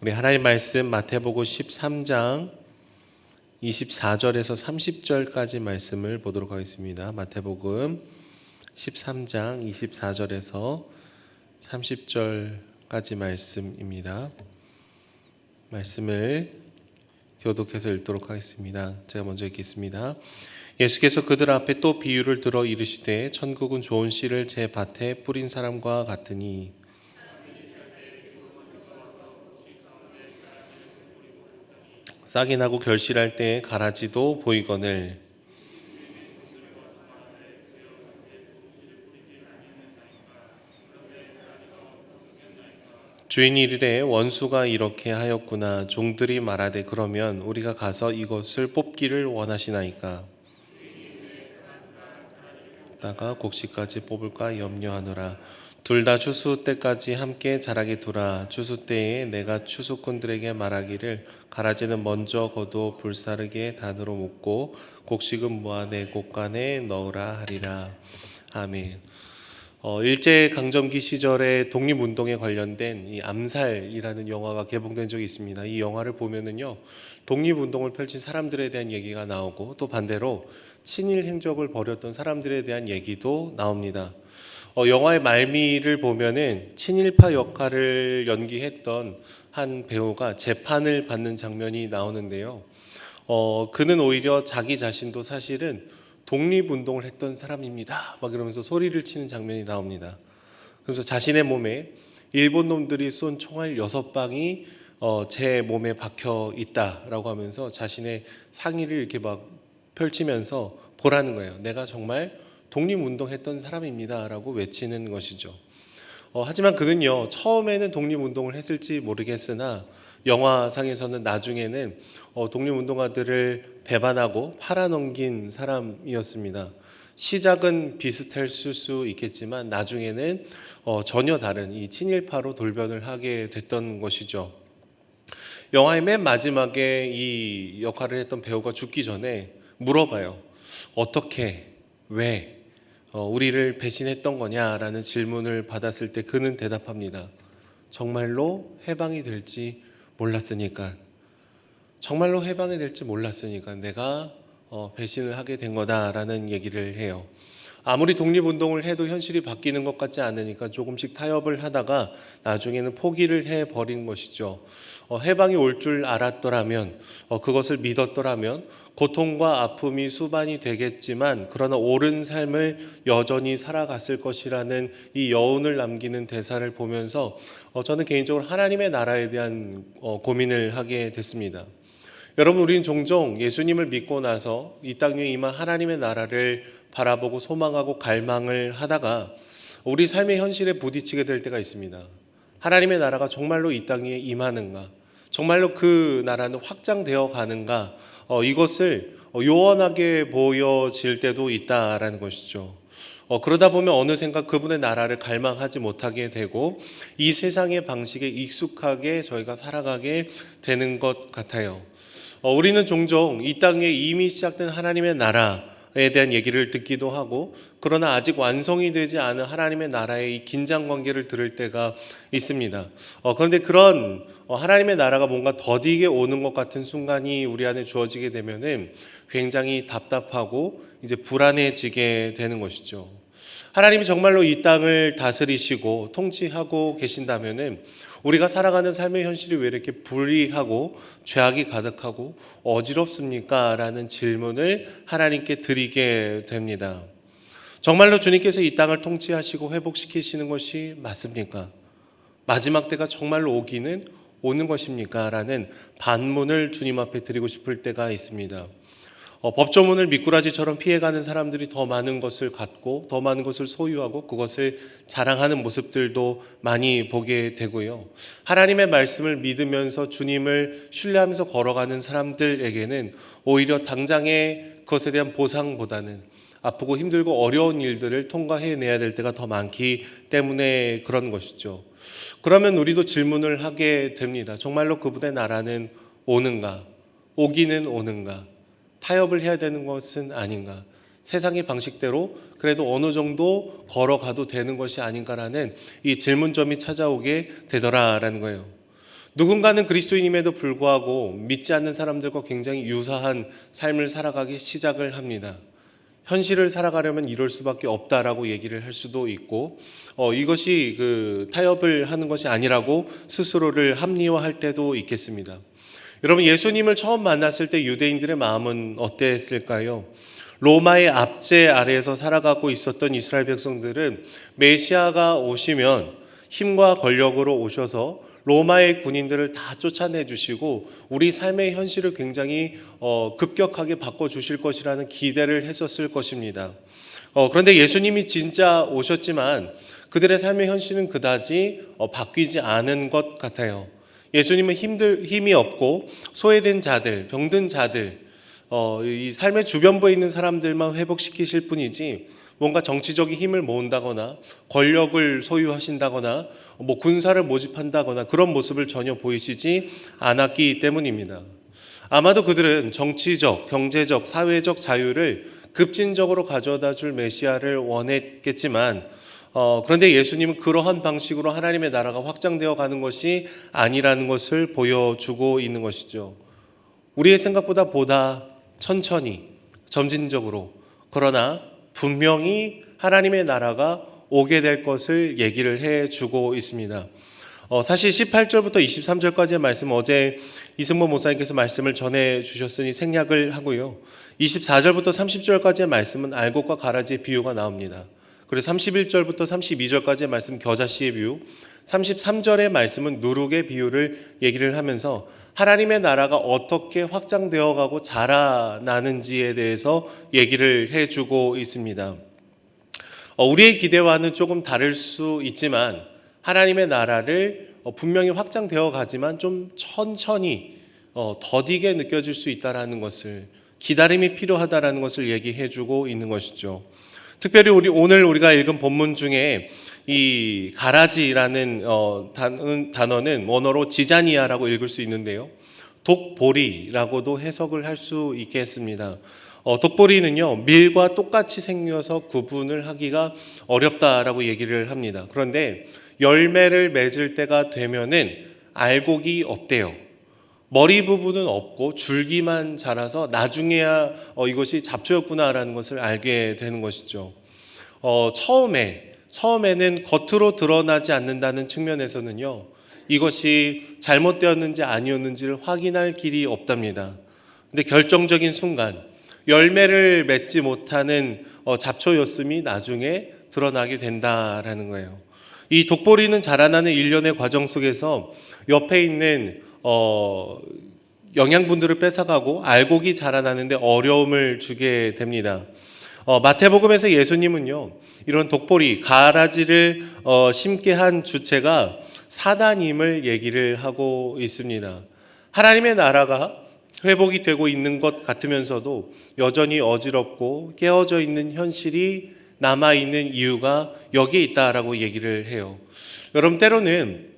우리 하나님 말씀 마태복음 13장 24절에서 30절까지 말씀을 보도록 하겠습니다. 마태복음 13장 24절에서 30절까지 말씀입니다. 말씀을 교독해서 읽도록 하겠습니다. 제가 먼저 읽겠습니다. 예수께서 그들 앞에 또 비유를 들어 이르시되 천국은 좋은 씨를 제 밭에 뿌린 사람과 같으니 싹이 나고 결실할 때에 가라지도 보이거늘 주인이 이르되 원수가 이렇게 하였구나. 종들이 말하되 그러면 우리가 가서 이것을 뽑기를 원하시나이까. 다가 곡식까지 뽑을까 염려하노라. 둘 다 추수 때까지 함께 자라게 두라. 추수 때에 내가 추수꾼들에게 말하기를 가라지는 먼저 거두 불사르게 단으로 묶고 곡식은 모아 내 곡간에 넣으라 하리라. 아멘. 일제강점기 시절에 독립운동에 관련된 이 암살이라는 영화가 개봉된 적이 있습니다. 이 영화를 보면은요, 독립운동을 펼친 사람들에 대한 얘기가 나오고 또 반대로 친일 행적을 벌였던 사람들에 대한 얘기도 나옵니다. 영화의 말미를 보면은 친일파 역할을 연기했던 한 배우가 재판을 받는 장면이 나오는데요. 그는 오히려 자기 자신도 사실은 독립운동을 했던 사람입니다. 막 이러면서 소리를 치는 장면이 나옵니다. 그래서 자신의 몸에 일본 놈들이 쏜 총알 6방이 제 몸에 박혀 있다라고 하면서 자신의 상의를 이렇게 막 펼치면서 보라는 거예요. 내가 정말 독립운동했던 사람입니다라고 외치는 것이죠. 하지만 그는요, 처음에는 독립운동을 했을지 모르겠으나 영화상에서는 나중에는 독립운동가들을 배반하고 팔아넘긴 사람이었습니다. 시작은 비슷할 수 있겠지만 나중에는 전혀 다른 이 친일파로 돌변을 하게 됐던 것이죠. 영화의 맨 마지막에 이 역할을 했던 배우가 죽기 전에 물어봐요. 어떻게, 왜 우리를 배신했던 거냐라는 질문을 받았을 때 그는 대답합니다. 정말로 해방이 될지 몰랐으니까. 정말로 해방이 될지 몰랐으니까 내가 배신을 하게 된 거다라는 얘기를 해요. 아무리 독립운동을 해도 현실이 바뀌는 것 같지 않으니까 조금씩 타협을 하다가 나중에는 포기를 해버린 것이죠. 해방이 올 줄 알았더라면, 그것을 믿었더라면 고통과 아픔이 수반이 되겠지만 그러나 옳은 삶을 여전히 살아갔을 것이라는 이 여운을 남기는 대사를 보면서 저는 개인적으로 하나님의 나라에 대한 고민을 하게 됐습니다. 여러분, 우리는 종종 예수님을 믿고 나서 이 땅 위에 임한 하나님의 나라를 바라보고 소망하고 갈망을 하다가 우리 삶의 현실에 부딪히게 될 때가 있습니다. 하나님의 나라가 정말로 이 땅 위에 임하는가? 정말로 그 나라는 확장되어 가는가? 이것을 요원하게 보여질 때도 있다라는 것이죠. 그러다 보면 어느샌가 그분의 나라를 갈망하지 못하게 되고 이 세상의 방식에 익숙하게 저희가 살아가게 되는 것 같아요. 우리는 종종 이 땅에 이미 시작된 하나님의 나라에 대한 얘기를 듣기도 하고 그러나 아직 완성이 되지 않은 하나님의 나라의 이 긴장 관계를 들을 때가 있습니다. 그런데 그런 하나님의 나라가 뭔가 더디게 오는 것 같은 순간이 우리 안에 주어지게 되면은 굉장히 답답하고 이제 불안해지게 되는 것이죠. 하나님이 정말로 이 땅을 다스리시고 통치하고 계신다면은 우리가 살아가는 삶의 현실이 왜 이렇게 불리하고 죄악이 가득하고 어지럽습니까? 라는 질문을 하나님께 드리게 됩니다. 정말로 주님께서 이 땅을 통치하시고 회복시키시는 것이 맞습니까? 마지막 때가 정말로 오기는 오는 것입니까? 라는 반문을 주님 앞에 드리고 싶을 때가 있습니다. 법조문을 미꾸라지처럼 피해가는 사람들이 더 많은 것을 갖고 더 많은 것을 소유하고 그것을 자랑하는 모습들도 많이 보게 되고요. 하나님의 말씀을 믿으면서 주님을 신뢰하면서 걸어가는 사람들에게는 오히려 당장의 그것에 대한 보상보다는 아프고 힘들고 어려운 일들을 통과해내야 될 때가 더 많기 때문에 그런 것이죠. 그러면 우리도 질문을 하게 됩니다. 정말로 그분의 나라는 오는가? 오기는 오는가? 타협을 해야 되는 것은 아닌가? 세상의 방식대로 그래도 어느 정도 걸어가도 되는 것이 아닌가라는 이 질문점이 찾아오게 되더라라는 거예요. 누군가는 그리스도인임에도 불구하고 믿지 않는 사람들과 굉장히 유사한 삶을 살아가기 시작을 합니다. 현실을 살아가려면 이럴 수밖에 없다라고 얘기를 할 수도 있고, 이것이 타협을 하는 것이 아니라고 스스로를 합리화할 때도 있겠습니다. 여러분, 예수님을 처음 만났을 때 유대인들의 마음은 어땠을까요? 로마의 압제 아래에서 살아가고 있었던 이스라엘 백성들은 메시아가 오시면 힘과 권력으로 오셔서 로마의 군인들을 다 쫓아내 주시고 우리 삶의 현실을 굉장히 급격하게 바꿔주실 것이라는 기대를 했었을 것입니다. 그런데 예수님이 진짜 오셨지만 그들의 삶의 현실은 그다지 바뀌지 않은 것 같아요. 예수님은 힘이 없고 소외된 자들, 병든 자들, 이 삶의 주변부에 있는 사람들만 회복시키실 뿐이지 뭔가 정치적인 힘을 모은다거나 권력을 소유하신다거나 군사를 모집한다거나 그런 모습을 전혀 보이시지 않았기 때문입니다. 아마도 그들은 정치적, 경제적, 사회적 자유를 급진적으로 가져다 줄 메시아를 원했겠지만 그런데 예수님은 그러한 방식으로 하나님의 나라가 확장되어 가는 것이 아니라는 것을 보여주고 있는 것이죠. 우리의 생각보다 보다 천천히, 점진적으로, 그러나 분명히 하나님의 나라가 오게 될 것을 얘기를 해주고 있습니다. 사실 18절부터 23절까지의 말씀 어제 이승모 목사님께서 말씀을 전해 주셨으니 생략을 하고요. 24절부터 30절까지의 말씀은 알곡과 가라지의 비유가 나옵니다. 그리고 31절부터 32절까지의 말씀 겨자씨의 비유, 33절의 말씀은 누룩의 비유를 얘기를 하면서 하나님의 나라가 어떻게 확장되어 가고 자라나는지에 대해서 얘기를 해주고 있습니다. 우리의 기대와는 조금 다를 수 있지만 하나님의 나라를 분명히 확장되어 가지만 좀 천천히 더디게 느껴질 수 있다라는 것을, 기다림이 필요하다라는 것을 얘기해주고 있는 것이죠. 특별히 오늘 우리가 읽은 본문 중에 이 가라지라는 단어는 원어로 지자니아라고 읽을 수 있는데요. 독보리라고도 해석을 할 수 있겠습니다. 독보리는요, 밀과 똑같이 생겨서 구분을 하기가 어렵다라고 얘기를 합니다. 그런데 열매를 맺을 때가 되면은 알곡이 없대요. 머리 부분은 없고 줄기만 자라서 나중에야 이것이 잡초였구나라는 것을 알게 되는 것이죠. 처음에는 겉으로 드러나지 않는다는 측면에서는요, 이것이 잘못되었는지 아니었는지를 확인할 길이 없답니다. 근데 결정적인 순간 열매를 맺지 못하는 잡초였음이 나중에 드러나게 된다라는 거예요. 이 독보리는 자라나는 일련의 과정 속에서 옆에 있는 영양분들을 뺏어가고 알곡이 자라나는데 어려움을 주게 됩니다. 마태복음에서 예수님은요, 이런 독보리, 가라지를 심게 한 주체가 사단임을 얘기를 하고 있습니다. 하나님의 나라가 회복이 되고 있는 것 같으면서도 여전히 어지럽고 깨어져 있는 현실이 남아있는 이유가 여기에 있다라고 얘기를 해요. 여러분, 때로는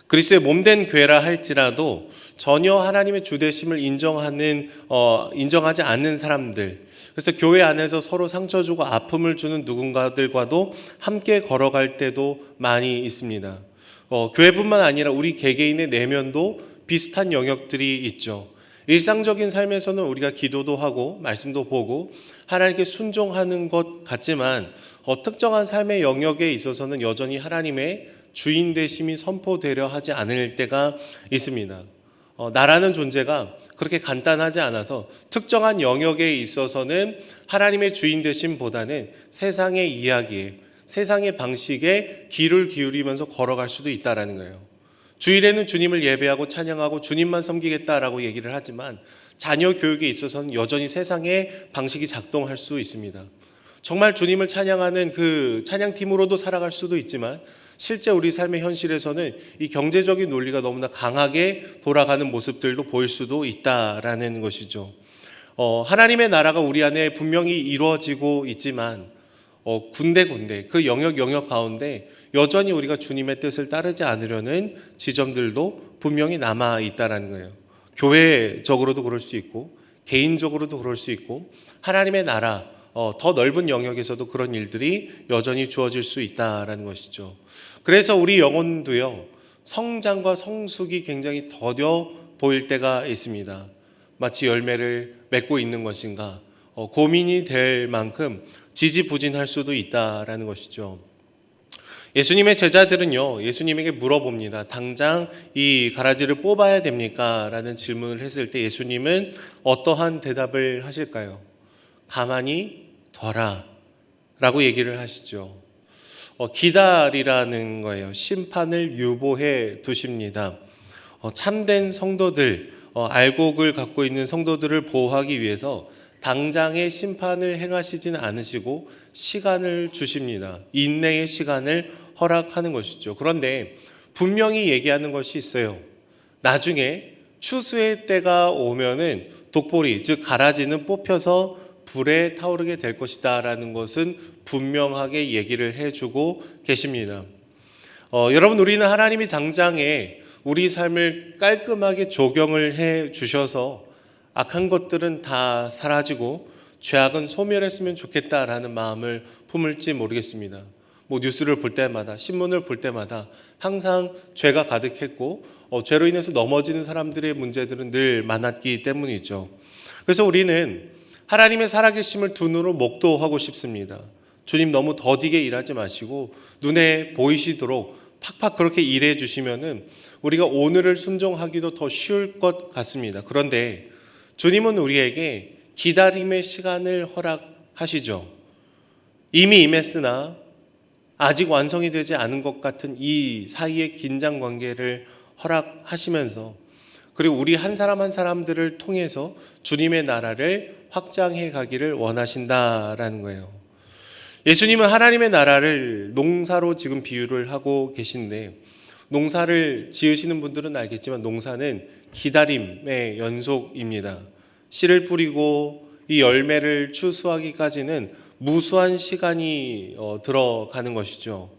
그리스도의 몸된 교회라 할지라도 전혀 하나님의 주되심을 인정하지 않는 사람들, 그래서 교회 안에서 서로 상처 주고 아픔을 주는 누군가들과도 함께 걸어갈 때도 많이 있습니다. 교회뿐만 아니라 우리 개개인의 내면도 비슷한 영역들이 있죠. 일상적인 삶에서는 우리가 기도도 하고 말씀도 보고 하나님께 순종하는 것 같지만 특정한 삶의 영역에 있어서는 여전히 하나님의 주인 되심이 선포되려 하지 않을 때가 있습니다. 나라는 존재가 그렇게 간단하지 않아서 특정한 영역에 있어서는 하나님의 주인 되심보다는 세상의 이야기에, 세상의 방식에 귀를 기울이면서 걸어갈 수도 있다라는 거예요. 주일에는 주님을 예배하고 찬양하고 주님만 섬기겠다라고 얘기를 하지만 자녀 교육에 있어서는 여전히 세상의 방식이 작동할 수 있습니다. 정말 주님을 찬양하는 그 찬양팀으로도 살아갈 수도 있지만 실제 우리 삶의 현실에서는 이 경제적인 논리가 너무나 강하게 돌아가는 모습들도 보일 수도 있다라는 것이죠. 하나님의 나라가 우리 안에 분명히 이루어지고 있지만 군데군데 그 영역 가운데 여전히 우리가 주님의 뜻을 따르지 않으려는 지점들도 분명히 남아 있다라는 거예요. 교회적으로도 그럴 수 있고 개인적으로도 그럴 수 있고 하나님의 나라 더 넓은 영역에서도 그런 일들이 여전히 주어질 수 있다라는 것이죠. 그래서 우리 영혼도요, 성장과 성숙이 굉장히 더뎌 보일 때가 있습니다. 마치 열매를 맺고 있는 것인가 고민이 될 만큼 지지부진할 수도 있다라는 것이죠. 예수님의 제자들은요, 예수님에게 물어봅니다. 당장 이 가라지를 뽑아야 됩니까? 라는 질문을 했을 때 예수님은 어떠한 대답을 하실까요? 가만히 둬라 라고 얘기를 하시죠. 기다리라는 거예요. 심판을 유보해 두십니다. 참된 성도들, 알곡을 갖고 있는 성도들을 보호하기 위해서 당장의 심판을 행하시진 않으시고 시간을 주십니다. 인내의 시간을 허락하는 것이죠. 그런데 분명히 얘기하는 것이 있어요. 나중에 추수의 때가 오면은 독보리, 즉 가라지는 뽑혀서 불에 타오르게 될 것이다 라는 것은 분명하게 얘기를 해주고 계십니다. 여러분, 우리는 하나님이 당장에 우리 삶을 깔끔하게 조경을 해 주셔서 악한 것들은 다 사라지고 죄악은 소멸했으면 좋겠다라는 마음을 품을지 모르겠습니다. 뉴스를 볼 때마다, 신문을 볼 때마다 항상 죄가 가득했고 죄로 인해서 넘어지는 사람들의 문제들은 늘 많았기 때문이죠. 그래서 우리는 하나님의 살아계심을 두 눈으로 목도하고 싶습니다. 주님, 너무 더디게 일하지 마시고 눈에 보이시도록 팍팍 그렇게 일해 주시면은 우리가 오늘을 순종하기도 더 쉬울 것 같습니다. 그런데 주님은 우리에게 기다림의 시간을 허락하시죠. 이미 임했으나 아직 완성이 되지 않은 것 같은 이 사이의 긴장 관계를 허락하시면서, 그리고 우리 한 사람 한 사람들을 통해서 주님의 나라를 확장해 가기를 원하신다라는 거예요. 예수님은 하나님의 나라를 농사로 지금 비유를 하고 계신데, 농사를 지으시는 분들은 알겠지만 농사는 기다림의 연속입니다. 씨를 뿌리고 이 열매를 추수하기까지는 무수한 시간이 들어가는 것이죠.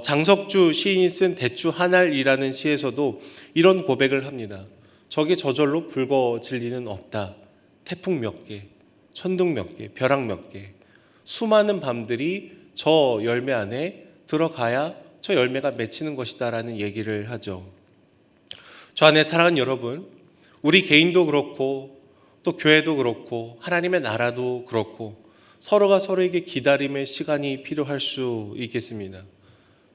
장석주 시인이 쓴 대추 한 알이라는 시에서도 이런 고백을 합니다. 적의 저절로 붉어질 리는 없다. 태풍 몇 개, 천둥 몇 개, 벼락 몇 개, 수많은 밤들이 저 열매 안에 들어가야 저 열매가 맺히는 것이다 라는 얘기를 하죠. 저 안에 사랑하는 여러분, 우리 개인도 그렇고 또 교회도 그렇고 하나님의 나라도 그렇고 서로가 서로에게 기다림의 시간이 필요할 수 있겠습니다.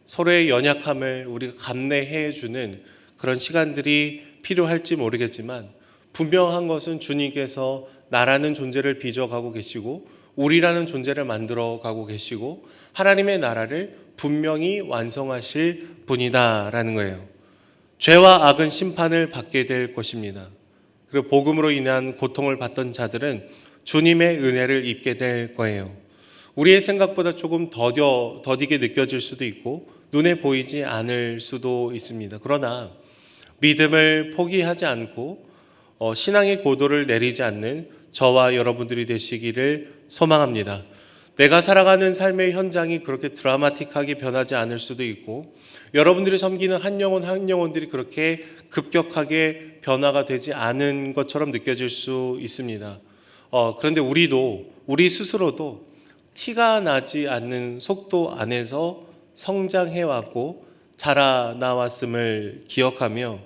서로의 연약함을 우리가 감내해 주는 그런 시간들이 필요할지 모르겠지만 분명한 것은 주님께서 나라는 존재를 빚어가고 계시고 우리라는 존재를 만들어가고 계시고 하나님의 나라를 분명히 완성하실 분이다라는 거예요. 죄와 악은 심판을 받게 될 것입니다. 그리고 복음으로 인한 고통을 받던 자들은 주님의 은혜를 입게 될 거예요. 우리의 생각보다 조금 더디게 느껴질 수도 있고 눈에 보이지 않을 수도 있습니다. 그러나 믿음을 포기하지 않고 신앙의 고도를 내리지 않는 저와 여러분들이 되시기를 소망합니다. 내가 살아가는 삶의 현장이 그렇게 드라마틱하게 변하지 않을 수도 있고 여러분들이 섬기는 한 영혼들이 그렇게 급격하게 변화가 되지 않은 것처럼 느껴질 수 있습니다. 그런데 우리 스스로도 티가 나지 않는 속도 안에서 성장해왔고 자라나왔음을 기억하며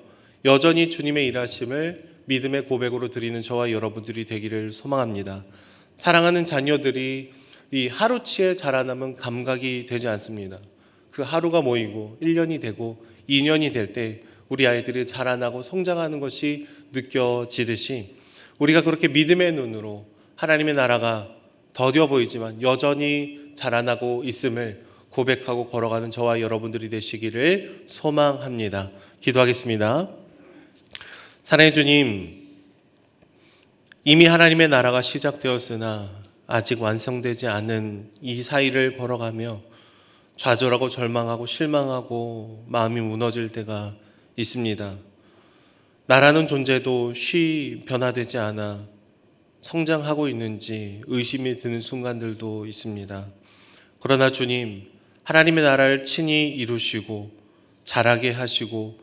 여전히 주님의 일하심을 믿음의 고백으로 드리는 저와 여러분들이 되기를 소망합니다. 사랑하는 자녀들이 이 하루치에 자라나면 감각이 되지 않습니다. 그 하루가 모이고 1년이 되고 2년이 될 때 우리 아이들이 자라나고 성장하는 것이 느껴지듯이 우리가 그렇게 믿음의 눈으로 하나님의 나라가 더뎌 보이지만 여전히 자라나고 있음을 고백하고 걸어가는 저와 여러분들이 되시기를 소망합니다. 기도하겠습니다. 사랑의 주님, 이미 하나님의 나라가 시작되었으나 아직 완성되지 않은 이 사이를 걸어가며 좌절하고 절망하고 실망하고 마음이 무너질 때가 있습니다. 나라는 존재도 쉬 변화되지 않아 성장하고 있는지 의심이 드는 순간들도 있습니다. 그러나 주님, 하나님의 나라를 친히 이루시고 자라게 하시고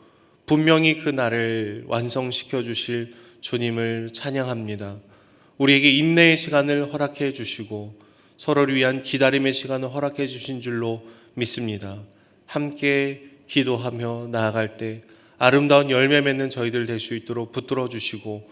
분명히 그 나를 완성시켜 주실 주님을 찬양합니다. 우리에게 인내의 시간을 허락해 주시고 서로를 위한 기다림의 시간을 허락해 주신 줄로 믿습니다. 함께 기도하며 나아갈 때 아름다운 열매 맺는 저희들 될 수 있도록 붙들어 주시고,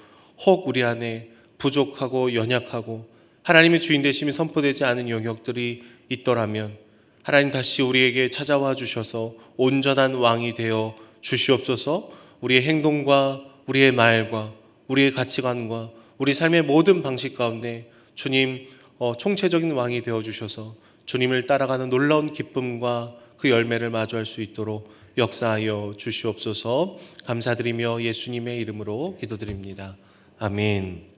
혹 우리 안에 부족하고 연약하고 하나님의 주인 되심이 선포되지 않은 영역들이 있더라면 하나님 다시 우리에게 찾아와 주셔서 온전한 왕이 되어 주시옵소서. 우리의 행동과 우리의 말과 우리의 가치관과 우리 삶의 모든 방식 가운데 주님 총체적인 왕이 되어 주셔서 주님을 따라가는 놀라운 기쁨과 그 열매를 마주할 수 있도록 역사하여 주시옵소서. 감사드리며 예수님의 이름으로 기도드립니다. 아멘.